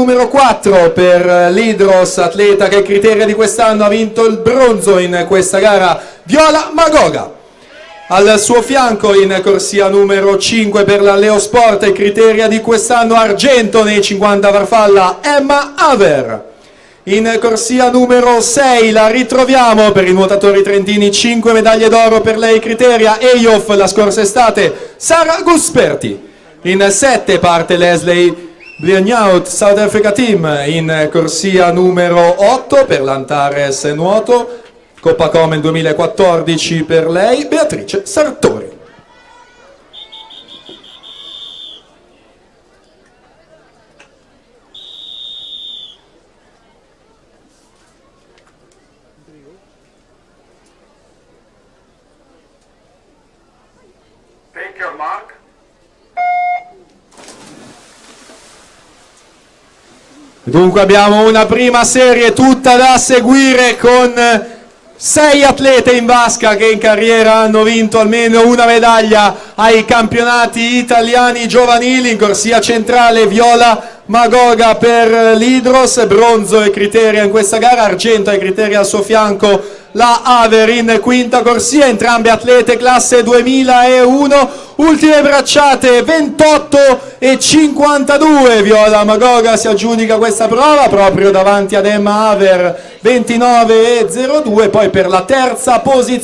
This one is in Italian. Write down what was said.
numero 4 per l'Hydros, atleta che criteria di quest'anno ha vinto il bronzo in questa gara, Viola Magoga. Al suo fianco in corsia numero 5 per la Leosport e criteria di quest'anno argento nei 50 farfalla, Emma Haver. In corsia numero 6 la ritroviamo per i nuotatori trentini, 5 medaglie d'oro per lei criteria, Eyof la scorsa estate, Sara Gusperti. In 7 parte Leslie Bliagnaut, South Africa Team. In corsia numero 8 per l'Antares Nuoto, Coppa Comen 2014 per lei, Beatrice Sartori. Take your mark. Dunque abbiamo una prima serie tutta da seguire con 6 atlete in vasca che in carriera hanno vinto almeno una medaglia ai campionati italiani giovanili. In corsia centrale Viola Magoga per l'Hydros, bronzo e criteria in questa gara, argento e criteria al suo fianco la Haver. In quinta corsia entrambe atlete classe 2001, ultime bracciate 28 e 52, Viola Magoga si aggiudica questa prova proprio davanti ad Emma Haver 29 e 02, poi per la terza posizione